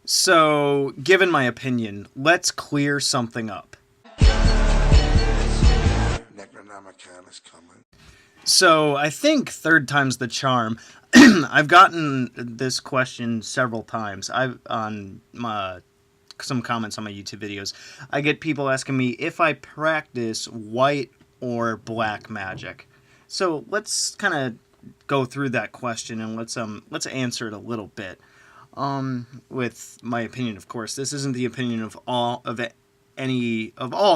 So, given my opinion, let's clear something up. Necronomicon is coming. So, I think third time's the charm. I've gotten this question several times. I've on my some comments on my YouTube videos. I get people asking me if I practice white or black magic. So, let's kind of go through that question and let's answer it a little bit. With my opinion, of course. This isn't the opinion of all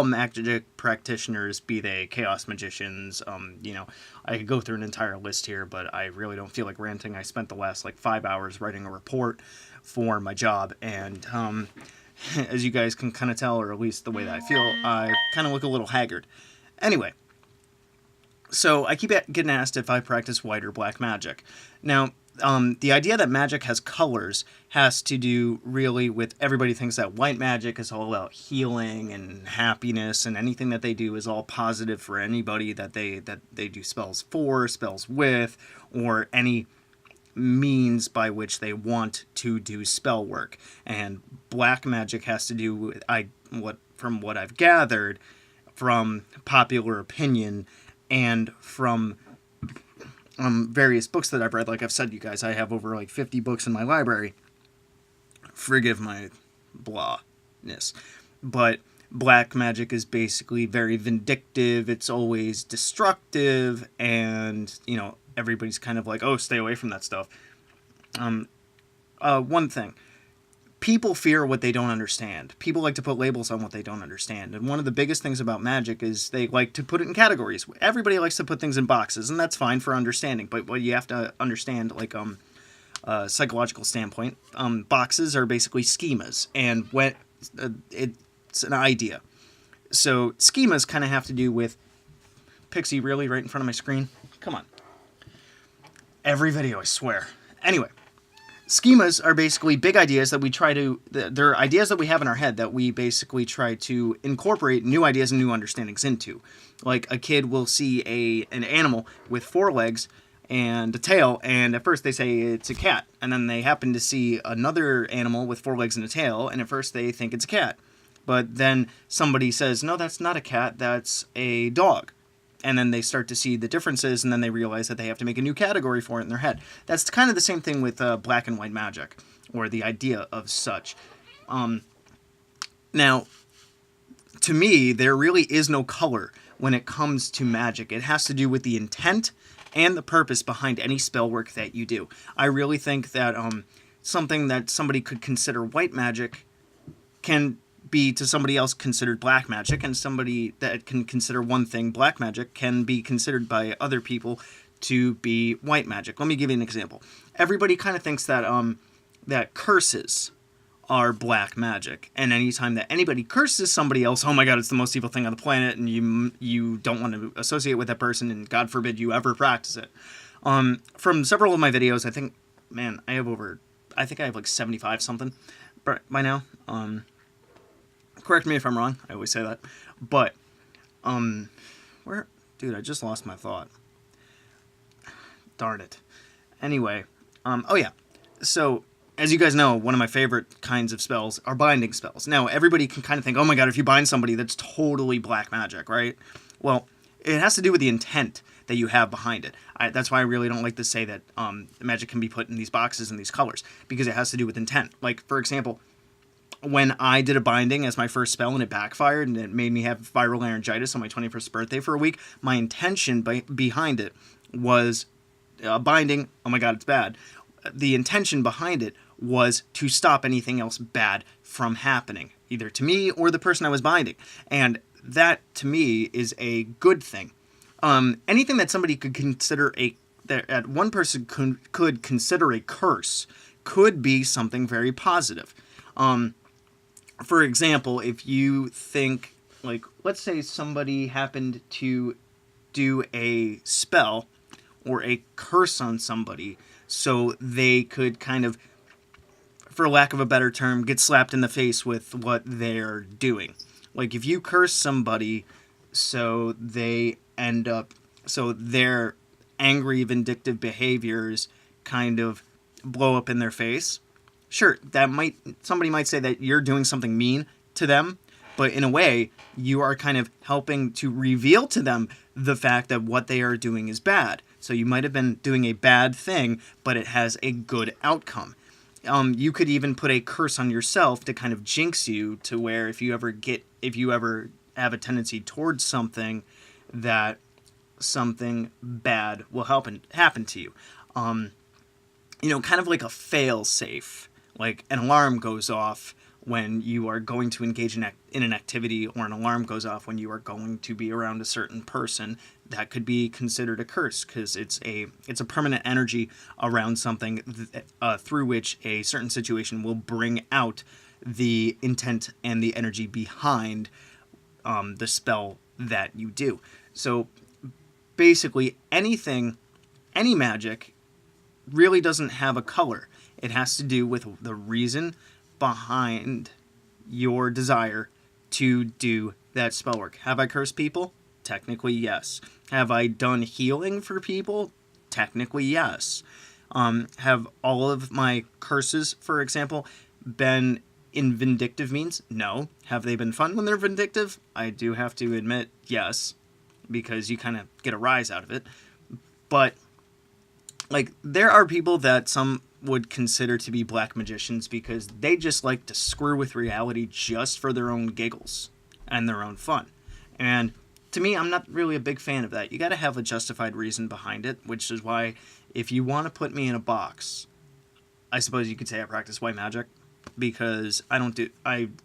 magic practitioners, be they chaos magicians. I could go through an entire list here, but I really don't feel like ranting. I spent the last 5 hours writing a report for my job, and as you guys can kind of tell, or at least the way that I feel, I kind of look a little haggard. Anyway, so I keep getting asked if I practice white or black magic. Now, the idea that magic has colors has to do really with everybody thinks that white magic is all about healing and happiness, and anything that they do is all positive for anybody that they do spells for, spells with, or any means by which they want to do spell work. And black magic has to do with from what I've gathered from popular opinion and from various books that I've read. Like I've said, you guys, I have over 50 books in my library. Forgive my blahness. But black magic is basically very vindictive. It's always destructive, and everybody's kind of like, oh, stay away from that stuff. One thing. People fear what they don't understand. People like to put labels on what they don't understand. And one of the biggest things about magic is they like to put it in categories. Everybody likes to put things in boxes, and that's fine for understanding. But what you have to understand, psychological standpoint, boxes are basically schemas, and when it's an idea. So schemas kind of have to do with Pixie, really, right in front of my screen? Come on. Every video, I swear. Anyway. Schemas are basically big ideas that we try to... They're ideas that we have in our head that we basically try to incorporate new ideas and new understandings into. Like, a kid will see an animal with 4 legs and a tail, and at first they say it's a cat. And then they happen to see another animal with 4 legs and a tail, and at first they think it's a cat. But then somebody says, no, that's not a cat, that's a dog. And then they start to see the differences, and then they realize that they have to make a new category for it in their head. That's kind of the same thing with black and white magic, or the idea of such. Now, to me, there really is no color when it comes to magic. It has to do with the intent and the purpose behind any spell work that you do. I really think that something that somebody could consider white magic can be to somebody else considered black magic, and somebody that can consider one thing black magic can be considered by other people to be white magic. Let me give you an example. Everybody kind of thinks that that curses are black magic, and anytime that anybody curses somebody else, oh my god, it's the most evil thing on the planet, and you don't want to associate with that person, and God forbid you ever practice it. From several of my videos, I think I have 75 something by now. Correct me if I'm wrong. I always say that. But, dude, I just lost my thought. Darn it. Anyway, oh yeah. So, as you guys know, one of my favorite kinds of spells are binding spells. Now, everybody can kind of think, oh my god, if you bind somebody, that's totally black magic, right? Well, it has to do with the intent that you have behind it. That's why I really don't like to say that magic can be put in these boxes and these colors, because it has to do with intent. Like, for example, when I did a binding as my first spell and it backfired and it made me have viral laryngitis on my 21st birthday for a week, my intention behind it was binding, oh my god, it's bad. The intention behind it was to stop anything else bad from happening, either to me or the person I was binding. And that, to me, is a good thing. Anything that somebody could consider that one person could consider a curse could be something very positive. For example, if you think, let's say somebody happened to do a spell or a curse on somebody so they could kind of, for lack of a better term, get slapped in the face with what they're doing. Like, if you curse somebody so their angry, vindictive behaviors kind of blow up in their face, sure, somebody might say that you're doing something mean to them, but in a way, you are kind of helping to reveal to them the fact that what they are doing is bad. So you might have been doing a bad thing, but it has a good outcome. You could even put a curse on yourself to kind of jinx you, to where if you ever have a tendency towards something, that something bad will happen to you. Kind of like a fail safe. Like an alarm goes off when you are going to engage in an activity, or an alarm goes off when you are going to be around a certain person. That could be considered a curse, because it's a permanent energy around something through which a certain situation will bring out the intent and the energy behind the spell that you do. So basically any magic really doesn't have a color. It has to do with the reason behind your desire to do that spell work. Have I cursed people? Technically, yes. Have I done healing for people? Technically, yes. Have all of my curses, for example, been in vindictive means? No. Have they been fun when they're vindictive? I do have to admit, yes, because you kind of get a rise out of it. But like, there are people that some would consider to be black magicians because they just like to screw with reality just for their own giggles and their own fun. And to me, I'm not really a big fan of that. You got to have a justified reason behind it, which is why if you want to put me in a box, I suppose you could say I practice white magic, because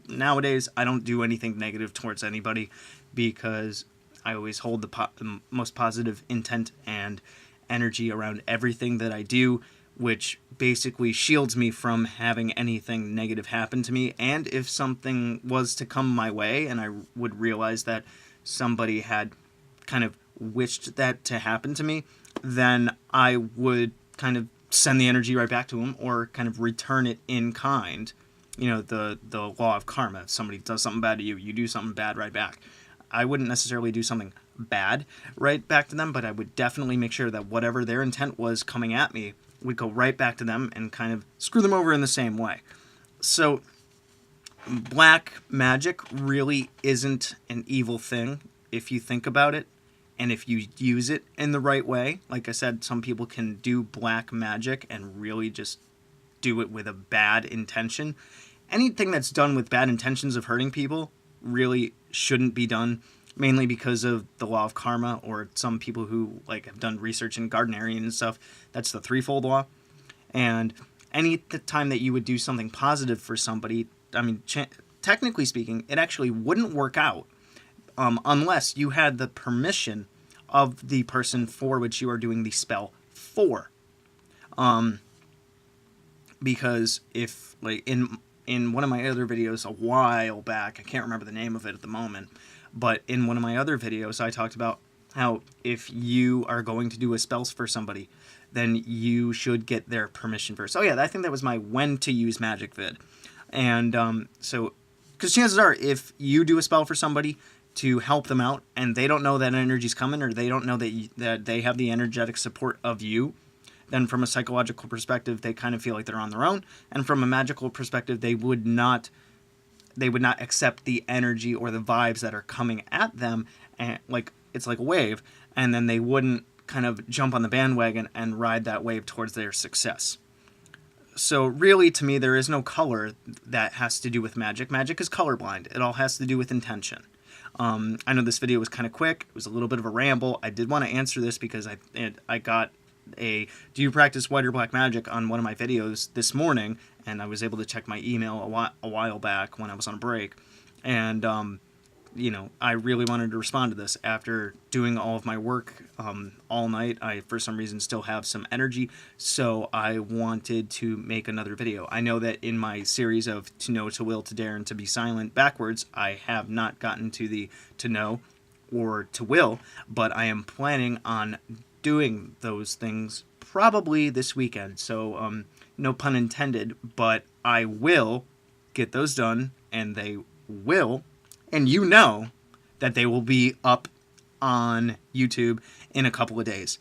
nowadays I don't do anything negative towards anybody, because I always hold the most positive intent and energy around everything that I do, which basically shields me from having anything negative happen to me. And if something was to come my way and I would realize that somebody had kind of wished that to happen to me, then I would kind of send the energy right back to them, or kind of return it in kind. The law of karma. If somebody does something bad to you, you do something bad right back. I wouldn't necessarily do something bad right back to them, but I would definitely make sure that whatever their intent was coming at me would go right back to them and kind of screw them over in the same way. So black magic really isn't an evil thing if you think about it, and if you use it in the right way. Like I said, some people can do black magic and really just do it with a bad intention. Anything that's done with bad intentions of hurting people really shouldn't be done, mainly because of the law of karma, or some people who have done research in Gardnerian and stuff. That's the threefold law. And any time that you would do something positive for somebody, technically speaking, it actually wouldn't work out unless you had the permission of the person for which you are doing the spell for. Because if, in one of my other videos a while back, I can't remember the name of it at the moment, but in one of my other videos I talked about how if you are going to do a spell for somebody, then you should get their permission first. Oh yeah, I think that was my when to use magic vid. And because chances are, if you do a spell for somebody to help them out, and they don't know that energy's coming, or they don't know that they have the energetic support of you, then from a psychological perspective, they kind of feel like they're on their own. And from a magical perspective, they would not accept the energy or the vibes that are coming at them, and it's like a wave, and then they wouldn't kind of jump on the bandwagon and ride that wave towards their success. So really, to me, there is no color that has to do with magic. Magic is colorblind. It all has to do with intention. I know this video was kind of quick. It was a little bit of a ramble. I did want to answer this because I got a "Do you practice white or black magic?" on one of my videos this morning, and I was able to check my email a while back when I was on a break, and I really wanted to respond to this after doing all of my work all night. I, for some reason, still have some energy, so I wanted to make another video. I know that in my series of To Know, To Will, To Dare, and To Be Silent backwards, I have not gotten to the To Know or To Will, but I am planning on doing those things probably this weekend. So, no pun intended, but I will get those done, and they will, and that they will be up on YouTube in a couple of days.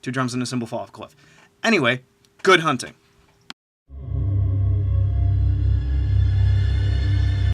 2 drums and a cymbal fall off a cliff. Anyway, good hunting.